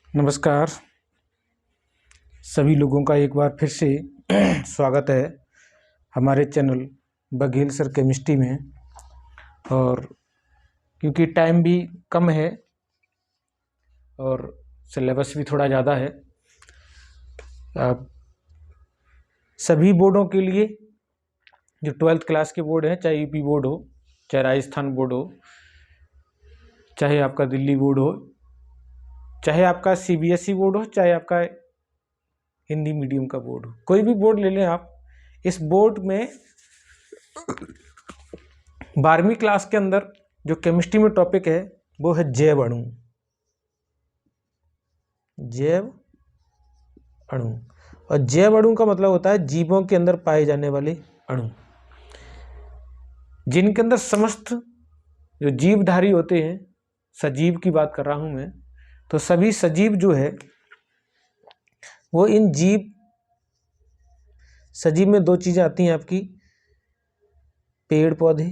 नमस्कार सभी लोगों का एक बार फिर से स्वागत है हमारे चैनल बघेल सर केमिस्ट्री में। और क्योंकि टाइम भी कम है और सिलेबस भी थोड़ा ज़्यादा है, अब सभी बोर्डों के लिए जो 12th क्लास के बोर्ड हैं, चाहे यूपी बोर्ड हो, चाहे राजस्थान बोर्ड हो, चाहे आपका दिल्ली बोर्ड हो, चाहे आपका सीबीएसई बोर्ड हो, चाहे आपका हिंदी मीडियम का बोर्ड हो, कोई भी बोर्ड ले लें आप, इस बोर्ड में 12वीं क्लास के अंदर जो केमिस्ट्री में टॉपिक है वो है जैव अणु। जैव अणु, और जैव अणु का मतलब होता है जीवों के अंदर पाए जाने वाले अणु, जिनके अंदर समस्त जो जीवधारी होते हैं, सजीव की बात कर रहा हूं मैं, तो सभी सजीव जो है वो इन सजीव में दो चीजें आती हैं आपकी, पेड़ पौधे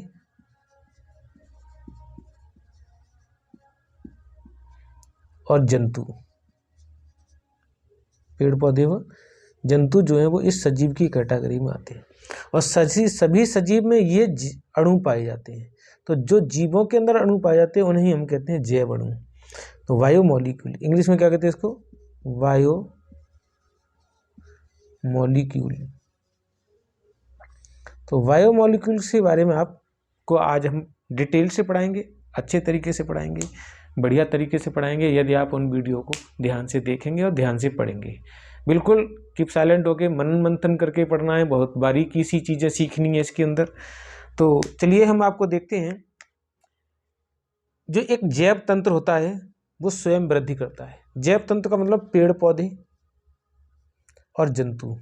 और जंतु। पेड़ पौधे व जंतु जो है वो इस सजीव की कैटेगरी में आते हैं, और सभी सजीव में ये अणु पाए जाते हैं। तो जो जीवों के अंदर अणु पाए जाते हैं उन्हें हम कहते हैं जैव अणु। तो बायोमोलिक्यूल, इंग्लिश में क्या कहते हैं इसको, बायोमोलिक्यूल। तो बायोमोलिक्यूल्स के बारे में आपको आज हम डिटेल से पढ़ाएंगे, अच्छे तरीके से पढ़ाएंगे, बढ़िया तरीके से पढ़ाएंगे, यदि आप उन वीडियो को ध्यान से देखेंगे और ध्यान से पढ़ेंगे। बिल्कुल कीप साइलेंट होके मनन मंथन करके पढ़ना है, बहुत बारीकी सी चीज़ें सीखनी है इसके अंदर। तो चलिए हम आपको देखते हैं। जो एक जैव तंत्र होता है वो स्वयं वृद्धि करता है। जैव तंत्र का मतलब पेड़ पौधे और जंतु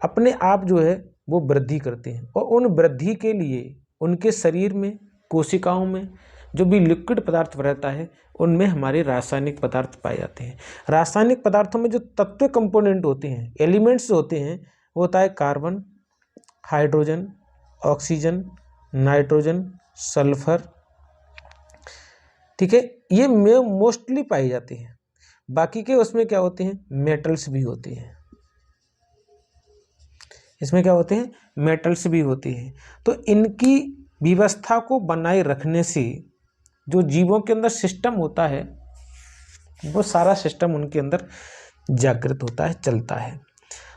अपने आप जो है वो वृद्धि करते हैं, और उन वृद्धि के लिए उनके शरीर में, कोशिकाओं में जो भी लिक्विड पदार्थ रहता है उनमें हमारे रासायनिक पदार्थ पाए जाते हैं। रासायनिक पदार्थों में जो तत्व कंपोनेंट होते हैं, एलिमेंट्स होते हैं, वो होता है carbon, hydrogen, oxygen, nitrogen, sulphur. ठीक है, ये मोस्टली पाए जाते हैं। बाकी के उसमें क्या होते हैं, मेटल्स भी होते हैं। इसमें क्या होते हैं, मेटल्स भी होते हैं। तो इनकी व्यवस्था को बनाए रखने से जो जीवों के अंदर सिस्टम होता है वो सारा सिस्टम उनके अंदर जागृत होता है, चलता है।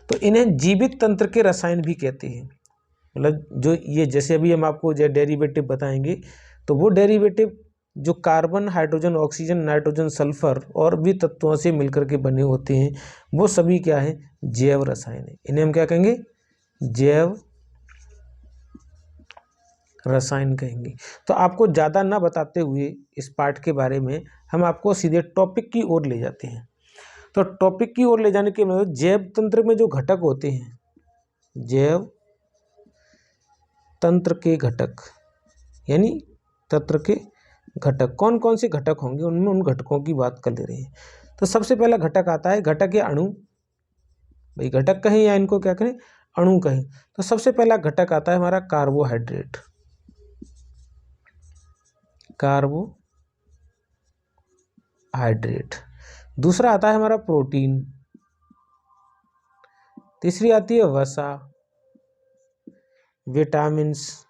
तो इन्हें जीवित तंत्र के रसायन भी कहते हैं। मतलब जो ये जैसे अभी हम आपको जो डेरिवेटिव बताएंगे, तो वो डेरिवेटिव जो carbon, hydrogen, oxygen, nitrogen, sulphur और भी तत्वों से मिलकर के बने होते हैं, वो सभी क्या है, जैव रसायन है। इन्हें हम क्या कहेंगे, जैव रसायन कहेंगे। तो आपको ज़्यादा ना बताते हुए इस पार्ट के बारे में हम आपको सीधे टॉपिक की ओर ले जाते हैं। तो टॉपिक की ओर ले जाने के मतलब जैव तंत्र में जो घटक होते हैं, जैव तंत्र के घटक यानी तंत्र के घटक कौन कौन से घटक होंगे, उनमें उन घटकों की बात कर ले रहे हैं। तो सबसे पहला घटक आता है, घटक या अणु, भाई घटक कहें या इनको क्या कहें, अणु कहें। तो सबसे पहला घटक आता है हमारा कार्बोहाइड्रेट, कार्बोहाइड्रेट। दूसरा आता है हमारा प्रोटीन, तीसरी आती है वसा, विटामिन्स,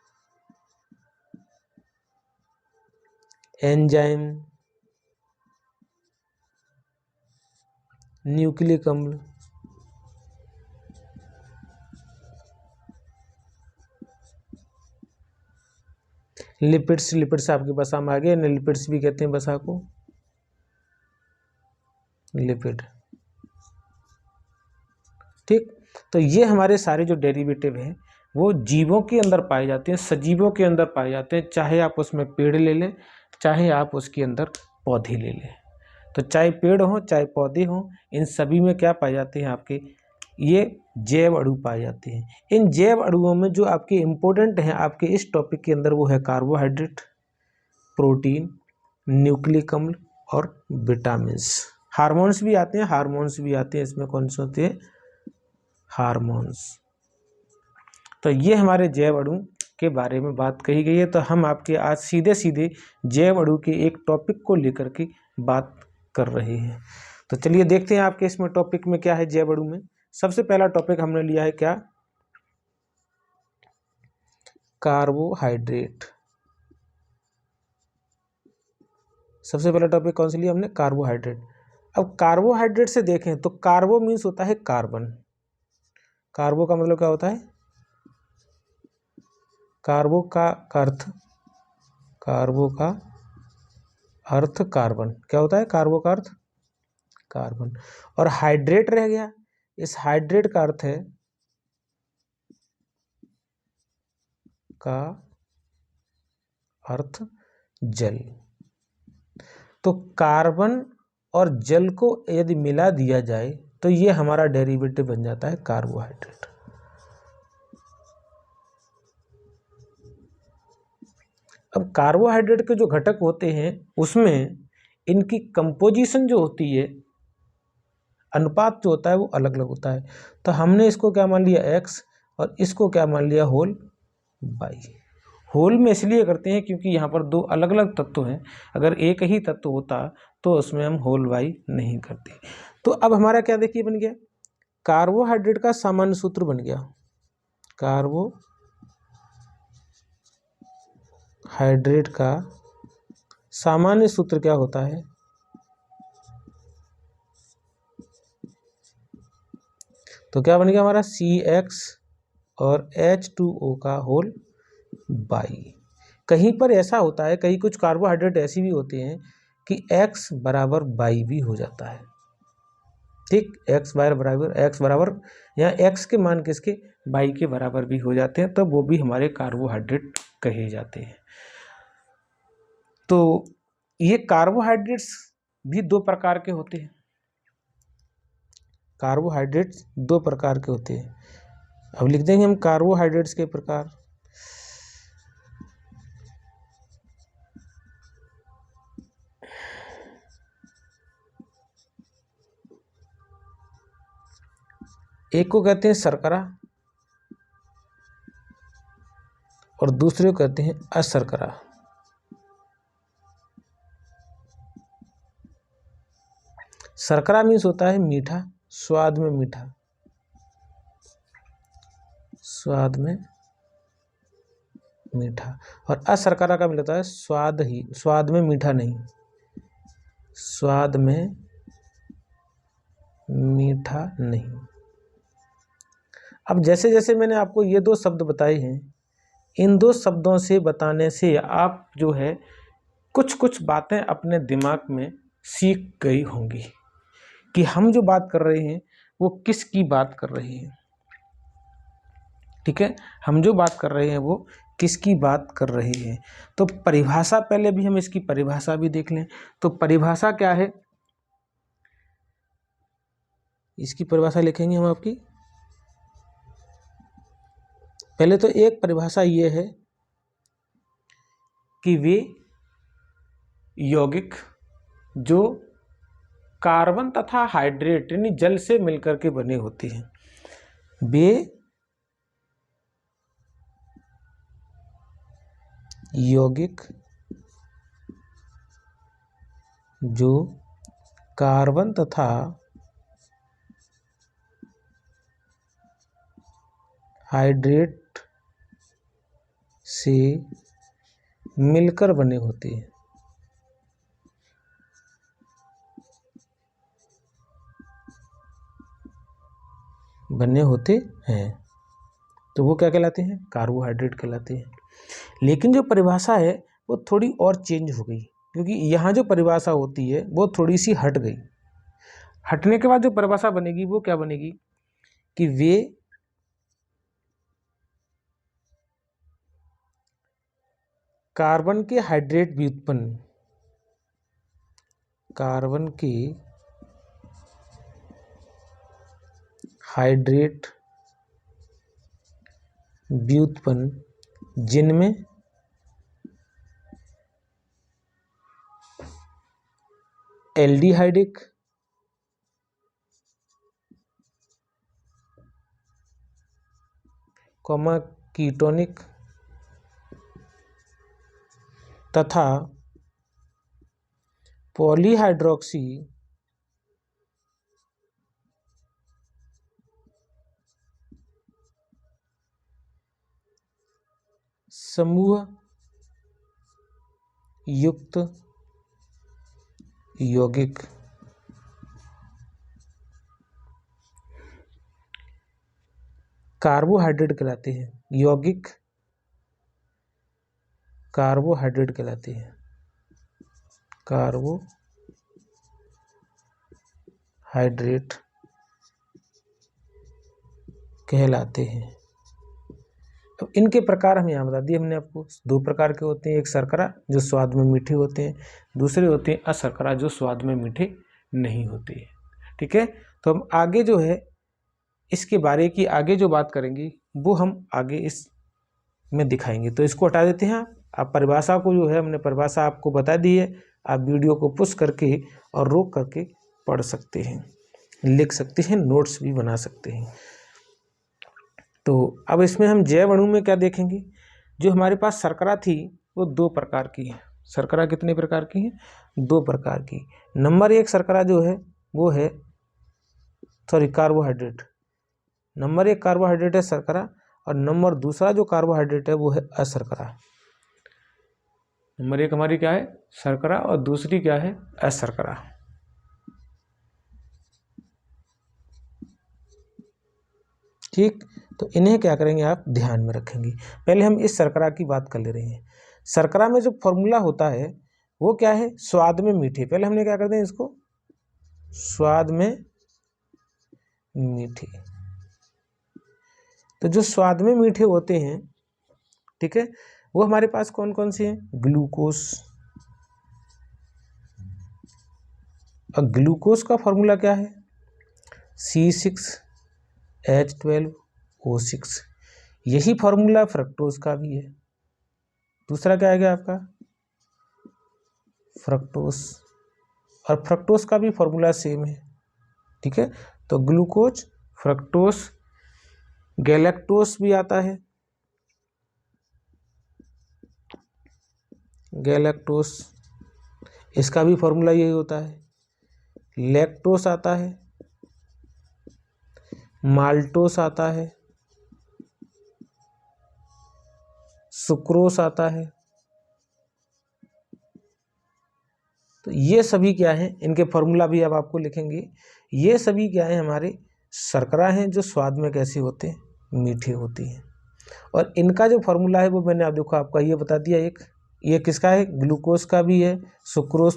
एंजाइम, न्यूक्लिक अम्ल, लिपिड्स। लिपिड्स आपके वसा में आ गए, लिपिड्स भी कहते हैं वसा को, लिपिड। ठीक, तो ये हमारे सारे जो डेरिवेटिव हैं वो जीवों के अंदर पाए जाते हैं, सजीवों के अंदर पाए जाते हैं। चाहे आप उसमें पेड़ ले लें, चाहे आप उसके अंदर पौधे ले लें। तो चाहे पेड़ हो चाहे पौधे हों, इन सभी में क्या पाए जाते हैं, आपके ये जैव अणु पाए जाते हैं। इन जैव अणुओं में जो आपके इम्पोर्टेंट हैं आपके इस टॉपिक के अंदर, वो है कार्बोहाइड्रेट, प्रोटीन, न्यूक्लिक अम्ल और विटामिन्स। हार्मोन्स भी आते हैं, हार्मोन्स भी आते हैं। इसमें कौन से होते हैं, हार्मोन्स। तो ये हमारे जैव अणु के बारे में बात कही गई है। तो हम आपके आज सीधे सीधे जैव अणु के एक टॉपिक को लेकर के बात कर रहे हैं। तो चलिए देखते हैं आपके इसमें टॉपिक में क्या है जैव अणु में। सबसे पहला टॉपिक हमने लिया है क्या, कार्बोहाइड्रेट। सबसे पहला टॉपिक कौन सा लिया हमने, कार्बोहाइड्रेट। अब कार्बोहाइड्रेट से देखें तो कार्बो मीन्स होता है कार्बन। कार्बो का मतलब क्या होता है, कार्बो का अर्थ, कार्बो का अर्थ कार्बन। क्या होता है, कार्बो का अर्थ कार्बन। और हाइड्रेट रह गया, इस हाइड्रेट का अर्थ है का अर्थ जल। तो कार्बन और जल को यदि मिला दिया जाए तो ये हमारा डेरिवेटिव बन जाता है कार्बोहाइड्रेट। अब कार्बोहाइड्रेट के जो घटक होते हैं उसमें इनकी कंपोजिशन जो होती है, अनुपात जो होता है वो अलग अलग होता है। तो हमने इसको क्या मान लिया x और इसको क्या मान लिया होल y। होल में इसलिए करते हैं क्योंकि यहाँ पर दो अलग अलग तत्व हैं, अगर एक ही तत्व होता तो उसमें हम होल y नहीं करते। तो अब हमारा क्या देखिए बन गया, कार्बोहाइड्रेट का सामान्य सूत्र बन गया, कार्बोहाइड्रेट का सामान्य सूत्र क्या होता है, तो क्या बन गया हमारा CX और H2O का होल बाई। कहीं पर ऐसा होता है, कहीं कुछ कार्बोहाइड्रेट ऐसी भी होते हैं कि X बराबर बाई भी हो जाता है। ठीक, X बराबर यहाँ X के मान किसके, बाई के बराबर भी हो जाते हैं, तब वो भी हमारे कार्बोहाइड्रेट कहे जाते हैं। तो ये कार्बोहाइड्रेट्स भी दो प्रकार के होते हैं, कार्बोहाइड्रेट्स दो प्रकार के होते हैं। अब लिख देंगे हम कार्बोहाइड्रेट्स के प्रकार। एक को कहते हैं शर्करा और दूसरे को कहते हैं अशर्करा। शर्करा मीन्स होता है मीठा, स्वाद में मीठा, स्वाद में मीठा। और अशर्करा का मिलता है स्वाद में मीठा नहीं, स्वाद में मीठा नहीं। अब जैसे जैसे मैंने आपको ये दो शब्द बताए हैं, इन दो शब्दों से बताने से आप जो है कुछ कुछ बातें अपने दिमाग में सीख गई होंगी कि हम जो बात कर रहे हैं वो किसकी बात कर रहे हैं। ठीक है, हम जो बात कर रहे हैं वो किसकी बात कर रहे हैं। तो परिभाषा, पहले भी हम इसकी परिभाषा भी देख लें। तो परिभाषा क्या है, इसकी परिभाषा लिखेंगे हम आपकी। पहले तो एक परिभाषा ये है कि वे यौगिक जो कार्बन तथा हाइड्रेट यानी जल से मिलकर के बने होते हैं, वे यौगिक जो कार्बन तथा हाइड्रेट से मिलकर बने होते हैं, तो वो क्या कहलाते हैं, कार्बोहाइड्रेट कहलाते हैं। लेकिन जो परिभाषा है वो थोड़ी और चेंज हो गई, क्योंकि यहाँ जो परिभाषा होती है वो थोड़ी सी हट गई। हटने के बाद जो परिभाषा बनेगी वो क्या बनेगी कि वे कार्बन के हाइड्रेट व्युत्पन्न, कार्बन के हाइड्रेट व्युत्पन्न जिनमें एल्डिहाइडिक कीटोनिक तथा पॉलीहाइड्रोक्सी समूह युक्त यौगिक कार्बोहाइड्रेट कहलाते हैं। यौगिक कार्बोहाइड्रेट कहलाते हैं। कार्बोहाइड्रेट कहलाते हैं। अब इनके प्रकार हम यहाँ बता दिए हमने आपको। दो प्रकार के होते हैं, एक शर्करा जो स्वाद में मीठे होते हैं, दूसरे होते हैं अशर्करा जो स्वाद में मीठे नहीं होते हैं। ठीक है, तो हम आगे जो है इसके बारे की आगे जो बात करेंगे वो हम आगे इस में दिखाएंगे। तो इसको हटा देते हैं। आप परिभाषा को जो है हमने परिभाषा आपको बता दी है, आप वीडियो को पुश करके और रोक करके पढ़ सकते हैं, लिख सकते हैं, नोट्स भी बना सकते हैं। तो अब इसमें हम जैव अणु में क्या देखेंगे, जो हमारे पास शर्करा थी वो दो प्रकार की है। शर्करा कितने प्रकार की है? दो प्रकार की। नंबर एक शर्करा जो है वो है कार्बोहाइड्रेट। नंबर एक कार्बोहाइड्रेट है शर्करा, और नंबर दूसरा जो कार्बोहाइड्रेट है वो है अशर्करा। नंबर एक हमारी क्या है? शर्करा, और दूसरी क्या है? अशर्करा। ठीक, तो इन्हें क्या करेंगे आप ध्यान में रखेंगे। पहले हम इस शर्करा की बात कर ले रहे हैं। शर्करा में जो फॉर्मूला होता है वो क्या है? स्वाद में मीठे। पहले हमने क्या करते हैं इसको स्वाद में मीठे। तो जो स्वाद में मीठे होते हैं, ठीक है, वो हमारे पास कौन कौन से हैं? ग्लूकोज। और ग्लूकोज का फॉर्मूला क्या है? C6H12O6। यही फॉर्मूला फ्रक्टोज का भी है। दूसरा क्या आएगा आपका? फ्रक्टोज। और फ्रक्टोज का भी फॉर्मूला सेम है। ठीक है, तो ग्लूकोज, फ्रक्टोज, गैलेक्टोज भी आता है, गैलेक्टोज, इसका भी फॉर्मूला यही होता है। लैक्टोस आता है, माल्टोस आता है, सुक्रोस आता है। तो ये सभी क्या है? इनके फॉर्मूला भी अब आपको लिखेंगे। ये सभी क्या है? हमारे शर्करा हैं जो स्वाद में कैसे होते हैं? मीठे होते हैं। और इनका जो फॉर्मूला है वो मैंने आप देखो आपका ये बता दिया। एक ये किसका है? ग्लूकोज का भी है, सुक्रोज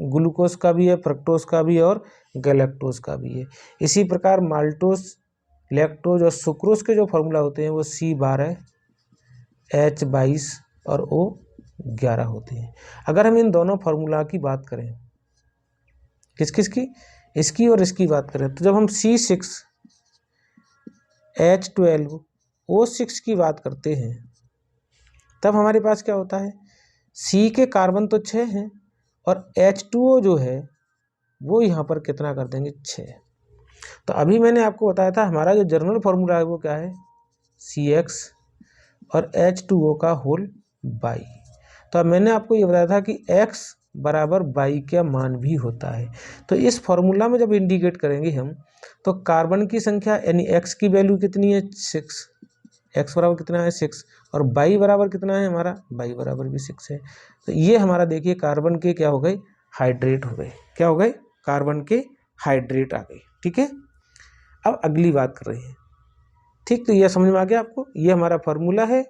ग्लूकोज का भी है, फ्रक्टोज का भी है, और गैलेक्टोज का भी है। इसी प्रकार माल्टोज, लैक्टोज और सुक्रोज के जो फॉर्मूला होते हैं वो C12, H22 और O11 होते हैं। अगर हम इन दोनों फार्मूला की बात करें, किस किस की? इसकी और इसकी बात करें, तो जब हम C6H12O6 की बात करते हैं तब हमारे पास क्या होता है? C के कार्बन तो 6 हैं, और H2O जो है वो यहाँ पर कितना कर देंगे? 6। तो अभी मैंने आपको बताया था हमारा जो जनरल फार्मूला है वो क्या है? CX और H2O का होल बाई। तो अब मैंने आपको ये बताया था कि X बराबर बाई का मान भी होता है। तो इस फॉर्मूला में जब इंडिकेट करेंगे हम, तो कार्बन की संख्या यानी X की वैल्यू कितनी है? 6। X बराबर कितना है? 6। और बाई बराबर कितना है हमारा? बाई बराबर भी 6 है। तो ये हमारा देखिए कार्बन के क्या हो गए? हाइड्रेट हो गए। क्या हो गए? कार्बन के हाइड्रेट आ गए। ठीक है, अब अगली बात कर रहे हैं। ठीक, तो ये समझ में आ गया आपको? ये हमारा फार्मूला है,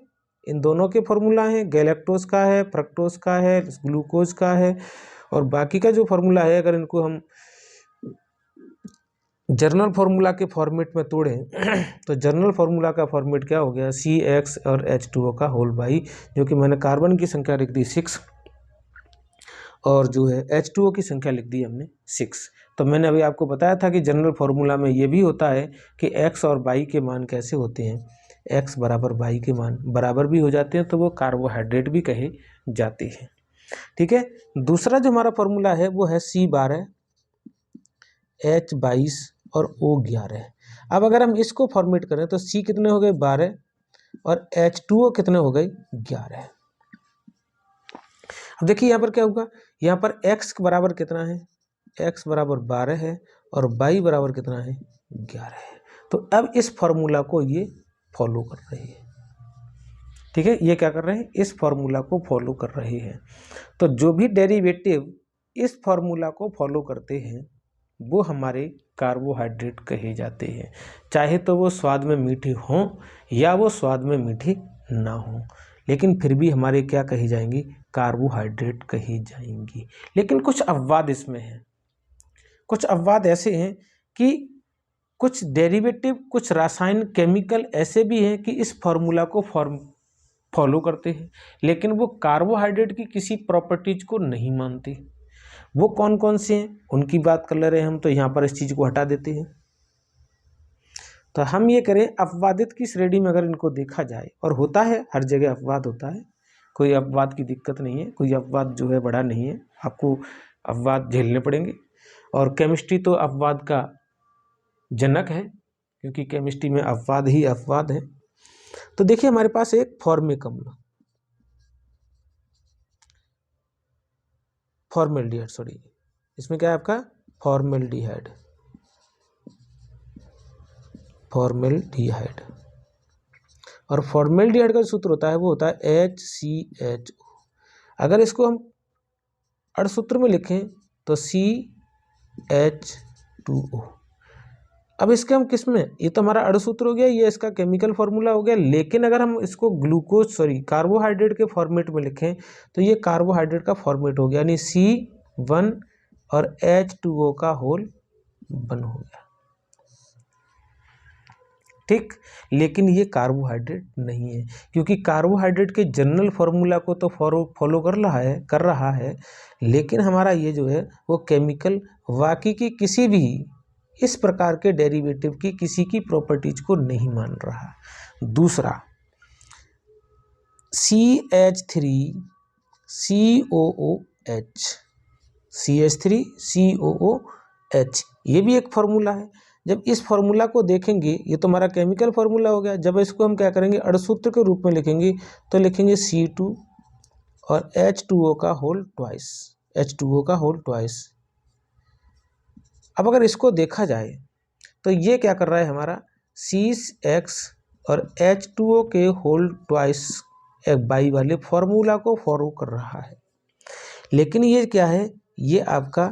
इन दोनों के फार्मूला हैं, गैलेक्टोज का है, फ्रक्टोज का है, ग्लूकोज का है, और बाकी का जो फार्मूला है अगर इनको हम जर्नल फार्मूला के फॉर्मेट में तोड़ें तो जर्नल फार्मूला का फॉर्मेट क्या हो गया? CX और H2O का होल बाई, जो कि मैंने कार्बन की संख्या लिख दी 6 और जो है H2O की संख्या लिख दी हमने 6। तो मैंने अभी आपको बताया था कि जनरल फार्मूला में ये भी होता है कि X और बाई के मान कैसे होते हैं? X बराबर बाई के मान बराबर भी हो जाते हैं, तो वो कार्बोहाइड्रेट भी कहे जाते हैं। ठीक है, दूसरा जो हमारा फार्मूला है वो है C12, H22 और O11। अब अगर हम इसको फॉर्मेट करें तो C कितने हो गए? 12, और H2O कितने हो गए? 11। अब देखिए यहाँ पर क्या होगा? यहाँ पर X बराबर कितना है? X बराबर 12 है, और बाई बराबर कितना है? 11 है। तो अब इस फॉर्मूला को ये फॉलो कर रहे हैं। ठीक है, ये क्या कर रहे हैं, इस फॉर्मूला को फॉलो कर रहे हैं। तो जो भी डेरिवेटिव इस फॉर्मूला को फॉलो करते हैं वो हमारे कार्बोहाइड्रेट कहे जाते हैं, चाहे तो वो स्वाद में मीठे हों या वो स्वाद में मीठे ना हों, लेकिन फिर भी हमारे क्या कही जाएंगी, कार्बोहाइड्रेट कही जाएंगी। लेकिन कुछ अपवाद इसमें हैं, कुछ अपवाद ऐसे हैं कि कुछ डेरिवेटिव, कुछ रासायन केमिकल ऐसे भी हैं कि इस फॉर्मूला को फॉलो करते हैं लेकिन वो कार्बोहाइड्रेट की किसी प्रॉपर्टीज को नहीं मानते। वो कौन कौन से हैं उनकी बात कर ले रहे हैं हम, तो यहाँ पर इस चीज़ को हटा देते हैं। तो हम ये करें, अपवादित की श्रेणी में अगर इनको देखा जाए, और होता है हर जगह अपवाद होता है, कोई अपवाद की दिक्कत नहीं है, कोई अपवाद जो है बड़ा नहीं है, आपको अपवाद झेलने पड़ेंगे। और केमिस्ट्री तो अपवाद का जनक है, क्योंकि केमिस्ट्री में अपवाद ही अपवाद है। तो देखिए हमारे पास एक फॉर्मिक अम्ल, फॉर्मेल्डिहाइड, सॉरी इसमें क्या है आपका फॉर्मेल्डिहाइड, फॉर्मेल्डिहाइड। और फॉर्मेल्डिहाइड का सूत्र होता है वो होता है HCHO। अगर इसको हम अड़सूत्र में लिखें तो CH2O। अब इसके हम किस में, ये तो हमारा अड़सूत्र हो गया, ये इसका केमिकल फॉर्मूला हो गया, लेकिन अगर हम इसको कार्बोहाइड्रेट के फॉर्मेट में लिखें तो ये कार्बोहाइड्रेट का फॉर्मेट हो गया, यानी C1 और H2O का होल 1 हो गया, ठीक। लेकिन ये कार्बोहाइड्रेट नहीं है, क्योंकि कार्बोहाइड्रेट के जनरल फॉर्मूला को तो फॉलो कर रहा है, लेकिन हमारा ये जो है वो केमिकल बाकी की किसी भी इस प्रकार के डेरिवेटिव की किसी की प्रॉपर्टीज को नहीं मान रहा। दूसरा CH3COOH, CH3COOH, ये भी एक फॉर्मूला है। जब इस फॉर्मूला को देखेंगे, ये तो हमारा केमिकल फॉर्मूला हो गया, जब इसको हम क्या करेंगे अड़सूत्र के रूप में लिखेंगे तो लिखेंगे C2 और H2O का होल ट्वाइस, H2O का होल ट्वाइस। अब अगर इसको देखा जाए तो ये क्या कर रहा है, हमारा CX और H2O के होल ट्वाइस बाई वाले फॉर्मूला को फॉलो कर रहा है, लेकिन ये क्या है, ये आपका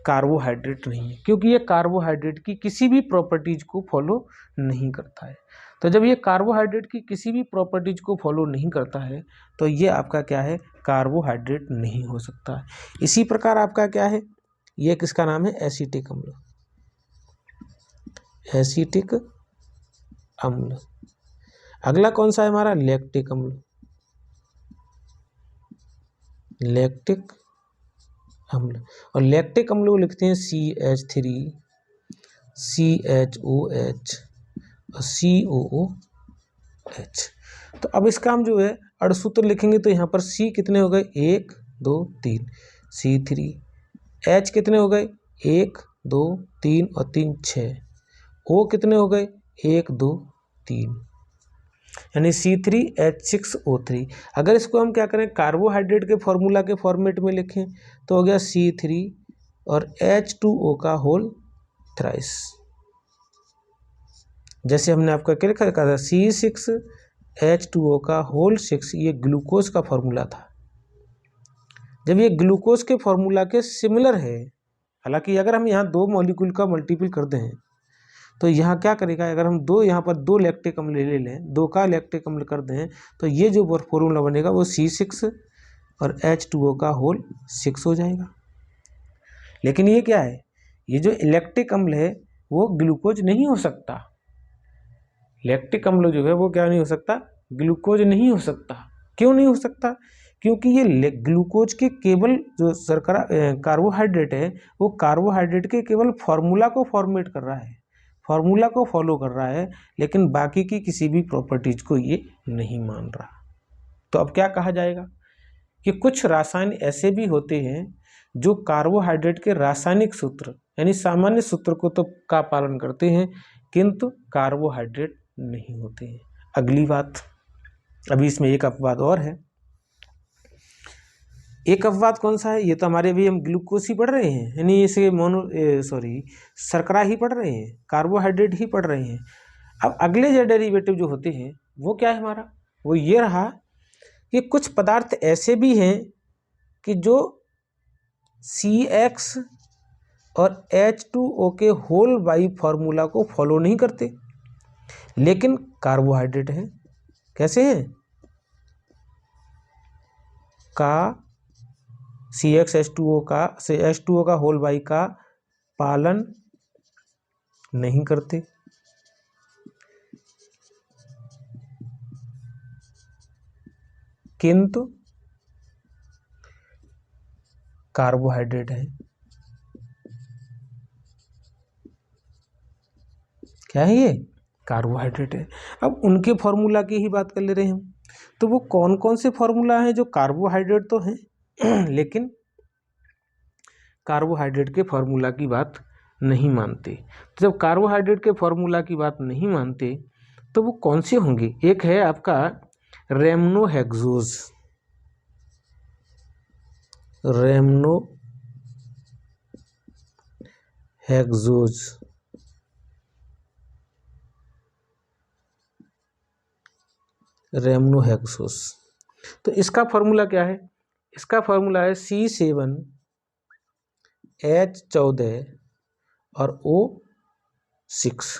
कार्बोहाइड्रेट नहीं है, क्योंकि ये कार्बोहाइड्रेट की किसी भी प्रॉपर्टीज को फॉलो नहीं करता है। तो जब ये कार्बोहाइड्रेट की किसी भी प्रॉपर्टीज को फॉलो नहीं करता है तो ये आपका क्या है, कार्बोहाइड्रेट नहीं हो सकता है। इसी प्रकार आपका क्या है, ये किसका नाम है, एसिटिक अम्ल, एसिटिक अम्ल। अगला कौन सा है हमारा, लैक्टिक अम्ल, लैक्टिक अम्ल। और लैक्टिक अम्ल को लिखते हैं CH3 CHOH और COOH। तो अब इसका हम जो है अड़सूत्र लिखेंगे तो यहाँ पर C कितने हो गए, 1 2 3, C3, H कितने हो गए 1 2 3 और 3 6, O कितने हो गए 1 2 3, यानी C3H6O3। अगर इसको हम क्या करें कार्बोहाइड्रेट के फॉर्मूला के फॉर्मेट में लिखें तो हो गया C3 और H2O का होल थ्राइस। जैसे हमने आपका क्या लिखा था, C6H2O का होल 6, ये ग्लूकोज का फॉर्मूला था। जब ये ग्लूकोज के फॉर्मूला के सिमिलर है, हालांकि अगर हम यहाँ 2 मॉलिक्यूल का मल्टीपल कर दें तो यहाँ क्या करेगा, अगर हम यहाँ पर 2 लैक्टिक अम्ल ले लें, 2 का लैक्टिक अम्ल कर दें तो ये जो फॉर्मूला बनेगा वो C6 और H2O का होल 6 हो जाएगा। लेकिन ये क्या है, ये जो लैक्टिक अम्ल है वो ग्लूकोज नहीं हो सकता, लैक्टिक अम्ल जो है वो क्या नहीं हो सकता, ग्लूकोज नहीं हो सकता। क्यों नहीं हो सकता, क्योंकि ये ग्लूकोज के केवल जो कार्बोहाइड्रेट है वो कार्बोहाइड्रेट के केवल फॉर्मूला को फॉर्मेट कर रहा है, फॉर्मूला को फॉलो कर रहा है, लेकिन बाकी की किसी भी प्रॉपर्टीज को ये नहीं मान रहा। तो अब क्या कहा जाएगा कि कुछ रासायन ऐसे भी होते हैं जो कार्बोहाइड्रेट के रासायनिक सूत्र यानी सामान्य सूत्र को तो का पालन करते हैं, किंतु कार्बोहाइड्रेट नहीं होते हैं। अगली बात, अभी इसमें एक अपवाद और है। एक अपवाद कौन सा है, ये तो हमारे अभी हम ग्लूकोज ही पढ़ रहे हैं, यानी इसे शर्करा ही पढ़ रहे हैं, कार्बोहाइड्रेट ही पढ़ रहे हैं। अब अगले जो डेरिवेटिव जो होते हैं वो क्या है हमारा, वो ये रहा कि कुछ पदार्थ ऐसे भी हैं कि जो CX और H2O के होल बाई फॉर्मूला को फॉलो नहीं करते, लेकिन कार्बोहाइड्रेट हैं। कैसे हैं? का CXH2O का से H2O का होल बाई का पालन नहीं करते, किंतु कार्बोहाइड्रेट है। क्या है ये? कार्बोहाइड्रेट है। अब उनके फॉर्मूला की ही बात कर ले रहे हैं हम। तो वो कौन कौन से फॉर्मूला हैं जो कार्बोहाइड्रेट तो हैं लेकिन कार्बोहाइड्रेट के फॉर्मूला की बात नहीं मानते। तो जब कार्बोहाइड्रेट के फॉर्मूला की बात नहीं मानते तो वो कौन से होंगे? एक है आपका रेमनोहेक्सोज, रेमनोहेक्सोस। तो इसका फॉर्मूला क्या है? इसका फॉर्मूला है C7H14 और O6।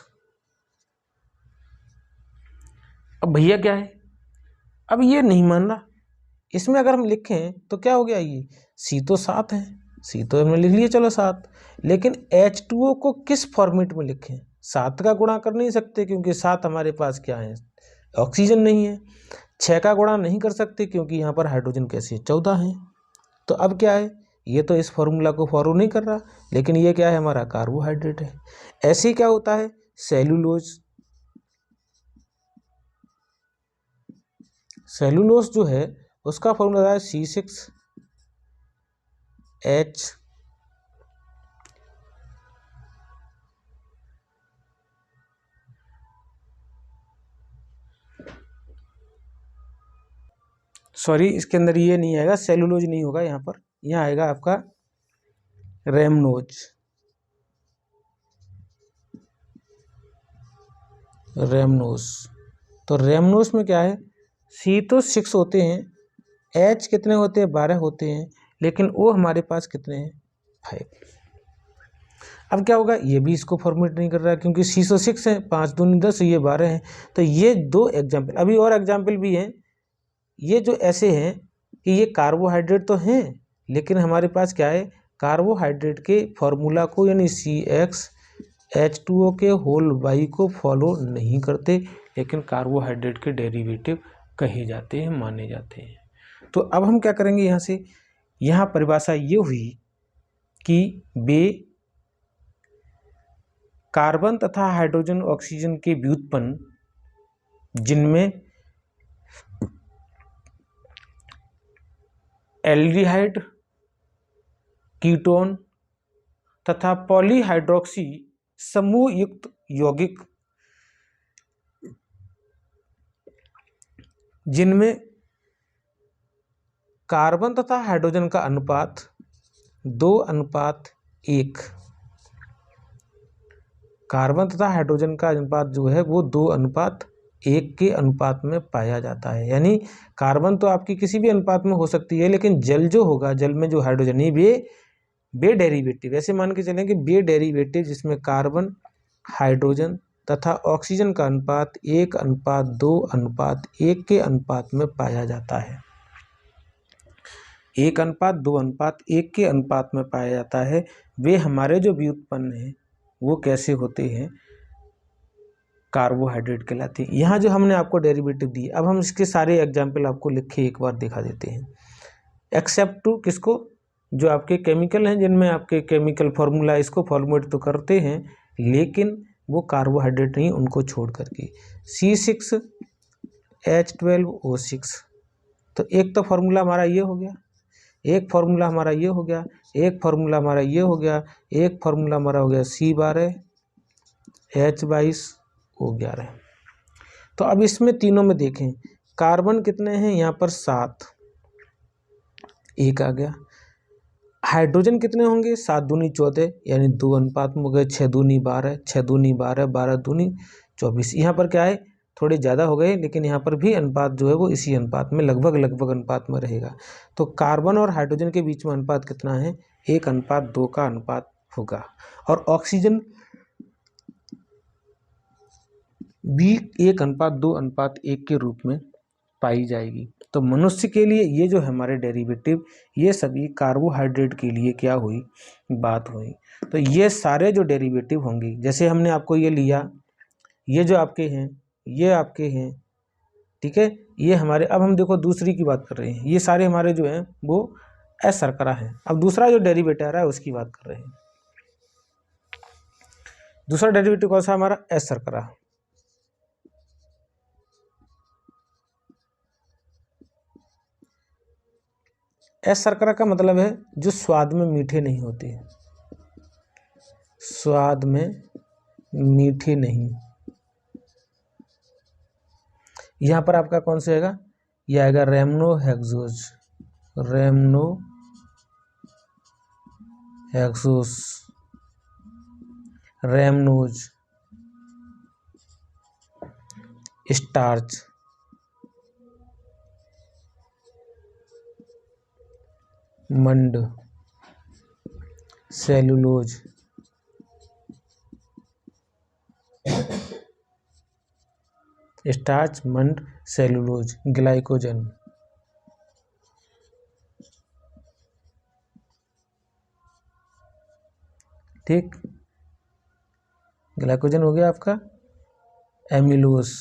अब भैया क्या है? अब ये नहीं मान रहा। इसमें अगर हम लिखें तो क्या हो गया, ये C तो 7 है, C तो हमने लिख लिया, चलो 7, लेकिन H2O को किस फॉर्मेट में लिखें? 7 का गुणा कर नहीं सकते क्योंकि 7 हमारे पास क्या है, ऑक्सीजन नहीं है। 6 का गुणा नहीं कर सकते क्योंकि यहाँ पर हाइड्रोजन कैसे 14 है। तो अब क्या है, ये तो इस फॉर्मूला को फॉलो नहीं कर रहा, लेकिन ये क्या है, हमारा कार्बोहाइड्रेट है। ऐसे क्या होता है, सेलुलोज जो है उसका फॉर्मूला है C6H सॉरी इसके अंदर ये नहीं आएगा, सेलुलोज नहीं होगा यहाँ पर, यहाँ आएगा आपका रेमनोज, तो रेमनोज में क्या है, C तो 6 होते हैं, H कितने होते हैं, 12 होते हैं, लेकिन O हमारे पास कितने हैं, 5। अब क्या होगा, ये भी इसको फॉर्मेट नहीं कर रहा है क्योंकि C तो 6 है, 5 दूनी 10, ये 12 हैं। तो ये 2 एग्जाम्पल, अभी और एग्जाम्पल भी हैं, ये जो ऐसे हैं कि ये कार्बोहाइड्रेट तो हैं लेकिन हमारे पास क्या है, कार्बोहाइड्रेट के फॉर्मूला को यानी CXH2O के होल बाई को फॉलो नहीं करते, लेकिन कार्बोहाइड्रेट के डेरिवेटिव कहे जाते हैं, माने जाते हैं। तो अब हम क्या करेंगे, यहाँ से यहाँ परिभाषा ये हुई कि वे कार्बन तथा हाइड्रोजन ऑक्सीजन के व्युत्पन्न जिनमें एल्डिहाइड, कीटोन तथा पॉलीहाइड्रोक्सी समूह युक्त यौगिक, जिनमें कार्बन तथा हाइड्रोजन का अनुपात 2:1, कार्बन तथा हाइड्रोजन का अनुपात जो है वो 2:1 के अनुपात में पाया जाता है। यानी कार्बन तो आपकी किसी भी अनुपात में हो सकती है, लेकिन जल जो होगा, जल में जो हाइड्रोजन ही बे डेरिवेटिव, ऐसे मान के चलें कि बे डेरिवेटिव जिसमें कार्बन, हाइड्रोजन तथा ऑक्सीजन का अनुपात 1:2:1 के अनुपात में पाया जाता है। 1:2:1 के अनुपात में पाया जाता है। वे हमारे जो व्युत्पन्न हैं वो कैसे होते हैं, कार्बोहाइड्रेट कहलाते हैं। यहाँ जो हमने आपको डेरिवेटिव दी, अब हम इसके सारे एग्जाम्पल आपको लिख के एक बार दिखा देते हैं, एक्सेप्ट टू किसको, जो आपके केमिकल हैं जिनमें आपके केमिकल फॉर्मूला इसको फॉर्मुलेट तो करते हैं लेकिन वो कार्बोहाइड्रेट नहीं, उनको छोड़ करके C6H12O6। तो एक तो फार्मूला हमारा ये हो गया, एक फार्मूला हमारा ये हो गया, एक फार्मूला हमारा ये हो गया, एक फार्मूला हमारा हो गया C12H22O11। तो अब इसमें तीनों में देखें, कार्बन कितने हैं, यहाँ पर 7, एक आ गया। हाइड्रोजन कितने होंगे, 7 दूनी 14, यानी 2 अनुपात में हो गए, 6 दूनी 12, 6 दूनी 12, 12 दूनी 24। यहाँ पर क्या है, थोड़े ज़्यादा हो गए, लेकिन यहाँ पर भी अनुपात जो है वो इसी अनुपात में लगभग अनुपात में रहेगा। तो कार्बन और हाइड्रोजन के बीच में अनुपात कितना है, 1:2 का अनुपात होगा। और ऑक्सीजन भी 1:2:1 के रूप में पाई जाएगी। तो मनुष्य के लिए ये जो हमारे डेरिवेटिव, ये सभी कार्बोहाइड्रेट के लिए क्या हुई, बात हुई। तो ये सारे जो डेरिवेटिव होंगे, जैसे हमने आपको ये लिया, ये जो आपके हैं, ये आपके हैं, ठीक है, ये हमारे, अब हम देखो दूसरी की बात कर रहे हैं, ये सारे हमारे जो हैं वो एस शर्करा है। अब दूसरा जो डेरिवेटिव आ रहा है उसकी बात कर रहे हैं। दूसरा डेरिवेटिव कौन सा हमारा, एस शर्करा। एस शर्करा का मतलब है जो स्वाद में मीठे नहीं होते, स्वाद में मीठे नहीं। यहाँ पर आपका कौन सा आएगा, यह आएगा रेमनो हेक्सोस, रेमनो हेक्सोस, रेमनोज, स्टार्च, मंड, सेलुलोज, स्टार्च, मंड, सेलुलोज, ग्लाइकोजन। ठीक, ग्लाइकोजन हो गया आपका, एमिलोस।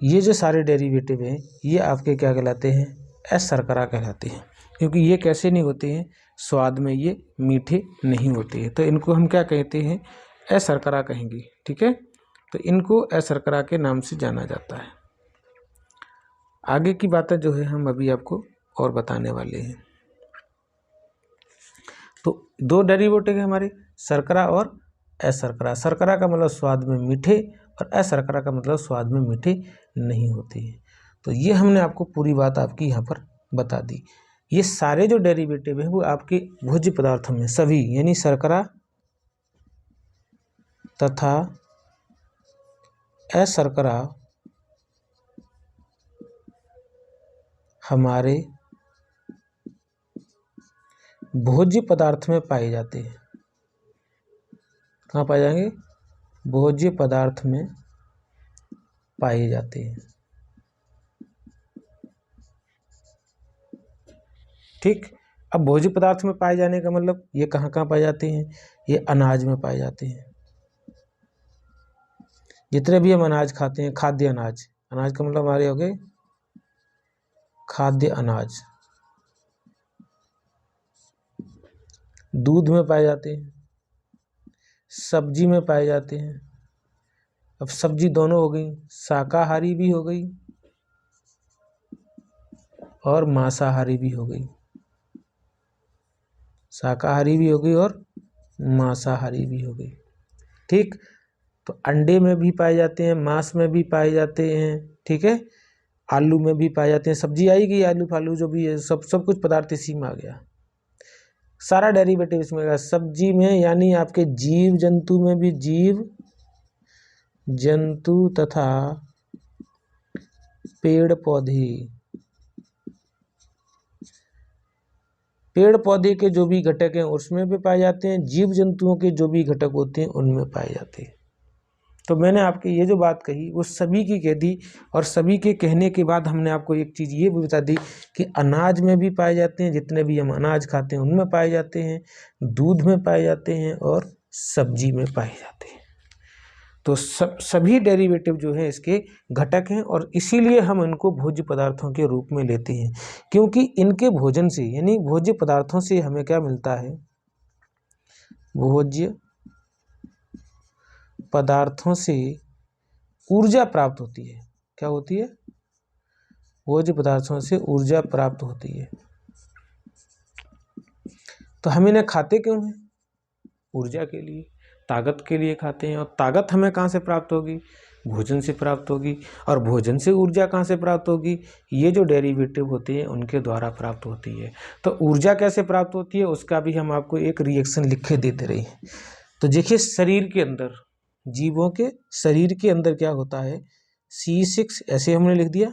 ये जो सारे डेरिवेटिव हैं ये आपके क्या कहलाते हैं, एस शर्करा कहलाते हैं, क्योंकि ये कैसे नहीं होते हैं, स्वाद में ये मीठे नहीं होते हैं। तो इनको हम क्या कहते हैं, एस शर्करा कहेंगे। ठीक है, तो इनको एस शर्करा के नाम से जाना जाता है। आगे की बातें जो है हम अभी आपको और बताने वाले हैं। तो दो डेरिवेटिव है हमारे, शर्करा और एस शर्करा। शर्करा का मतलब स्वाद में मीठे और एस शर्करा का मतलब स्वाद में मीठे नहीं होते हैं। तो ये हमने आपको पूरी बात आपकी यहाँ पर बता दी। ये सारे जो डेरिवेटिव हैं वो आपके भोज्य पदार्थों में सभी, यानी शर्करा तथा एस शर्करा हमारे भोज्य पदार्थ में पाए जाते हैं। कहाँ पाए जाएंगे, भोज्य पदार्थ में पाए जाते हैं। ठीक, अब भोज्य पदार्थ में पाए जाने का मतलब ये कहाँ कहाँ पाए जाते हैं, ये अनाज में पाए जाते हैं। जितने भी हम अनाज खाते हैं, खाद्य अनाज, अनाज का मतलब हमारे हो गए खाद्य अनाज। दूध में पाए जाते हैं, सब्जी में पाए जाते हैं। अब सब्जी दोनों हो गई, शाकाहारी भी हो गई और मांसाहारी भी हो गई, शाकाहारी भी हो गई और मांसाहारी भी हो गई। ठीक, तो अंडे में भी पाए जाते हैं, मांस में भी पाए जाते हैं। ठीक है, आलू में भी पाए जाते हैं। सब्जी आई गई, आलू फालू जो भी है, सब कुछ पदार्थ इसी में आ गया, सारा डेरिवेटिव इसमें आ गया। सब्जी में यानी आपके जीव जंतु में भी, जीव जंतु तथा पेड़ पौधे, पेड़ पौधे के जो भी घटक हैं उसमें भी पाए जाते हैं, जीव जंतुओं के जो भी घटक होते हैं उनमें पाए जाते हैं। तो मैंने आपकी ये जो बात कही वो सभी की कह दी, और सभी के कहने के बाद हमने आपको एक चीज़ ये भी बता दी कि अनाज में भी पाए जाते हैं, जितने भी हम अनाज खाते हैं उनमें पाए जाते हैं, दूध में पाए जाते हैं और सब्जी में पाए जाते हैं। तो सभी डेरिवेटिव जो है इसके घटक हैं, और इसीलिए हम इनको भोज्य पदार्थों के रूप में लेते हैं, क्योंकि इनके भोजन से यानी भोज्य पदार्थों से हमें क्या मिलता है, भोज्य पदार्थों से ऊर्जा प्राप्त होती है। क्या होती है, भोज्य पदार्थों से ऊर्जा प्राप्त होती है। तो हम इन्हें खाते क्यों हैं, ऊर्जा के लिए, ताकत के लिए खाते हैं। और ताकत हमें कहाँ से प्राप्त होगी, भोजन से प्राप्त होगी। और भोजन से ऊर्जा कहाँ से प्राप्त होगी, ये जो डेरिवेटिव होते हैं उनके द्वारा प्राप्त होती है। तो ऊर्जा कैसे प्राप्त होती है उसका भी हम आपको एक रिएक्शन लिख के देते रहे हैं। तो तो देखिए शरीर के अंदर, जीवों के शरीर के अंदर क्या होता है, C6 ऐसे हमने लिख दिया,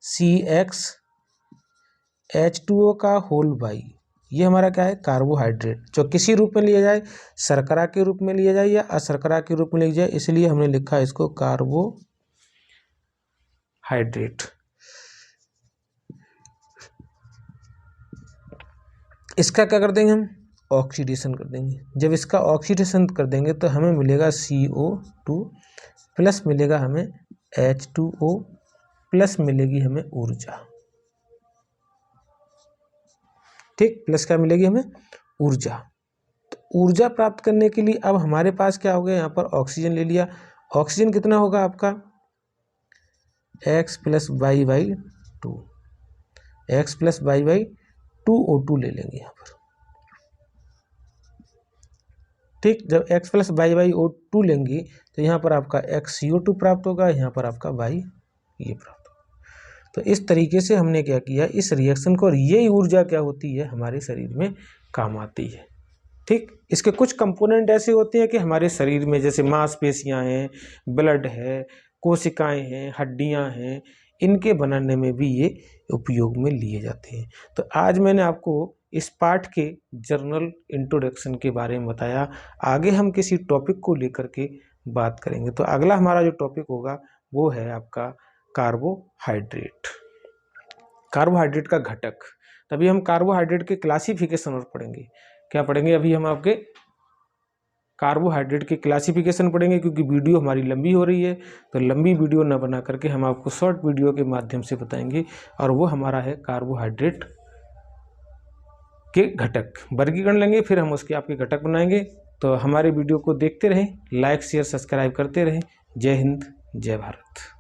CxH2O का होल बाई, ये हमारा क्या है, कार्बोहाइड्रेट, जो किसी रूप में लिया जाए, शर्करा के रूप में लिया जाए या अशर्करा के रूप में लिया जाए, इसलिए हमने लिखा इसको कार्बोहाइड्रेट। इसका क्या कर देंगे हम, ऑक्सीडेशन कर देंगे। जब इसका ऑक्सीडेशन कर देंगे तो हमें मिलेगा CO2 प्लस मिलेगा हमें H2O प्लस मिलेगी हमें ऊर्जा। ठीक, प्लस क्या मिलेगी हमें, ऊर्जा। तो ऊर्जा प्राप्त करने के लिए अब हमारे पास क्या हो गया, यहाँ पर ऑक्सीजन ले लिया। ऑक्सीजन कितना होगा आपका, X plus Y by 2, X plus Y by 2O2 ले लेंगे यहाँ पर। ठीक, जब X plus Y by O2 लेंगे तो यहाँ पर आपका XCO2 प्राप्त होगा, यहाँ पर आपका वाई ये प्राप्त होगा। तो इस तरीके से हमने क्या किया, इस रिएक्शन को, और ये ऊर्जा क्या होती है, हमारे शरीर में काम आती है। ठीक, इसके कुछ कंपोनेंट ऐसे होते हैं कि हमारे शरीर में, जैसे मांसपेशियां हैं, ब्लड है, कोशिकाएं हैं, हड्डियां हैं, इनके बनाने में भी ये उपयोग में लिए जाते हैं। तो आज मैंने आपको इस पाठ के जर्नल इंट्रोडक्शन के बारे में बताया। आगे हम किसी टॉपिक को लेकर के बात करेंगे। तो अगला हमारा जो टॉपिक होगा वो है आपका कार्बोहाइड्रेट, कार्बोहाइड्रेट का घटक। तभी हम कार्बोहाइड्रेट के क्लासिफिकेशन और पढ़ेंगे। क्या पढ़ेंगे, अभी हम आपके कार्बोहाइड्रेट के क्लासिफिकेशन पढ़ेंगे, क्योंकि वीडियो हमारी लंबी हो रही है, तो लंबी वीडियो न बना करके हम आपको शॉर्ट वीडियो के माध्यम से बताएंगे, और वो हमारा है कार्बोहाइड्रेट के घटक। वर्गीकरण लेंगे, फिर हम उसके आपके घटक बनाएंगे। तो हमारे वीडियो को देखते रहें, लाइक शेयर सब्सक्राइब करते रहें। जय हिंद, जय भारत।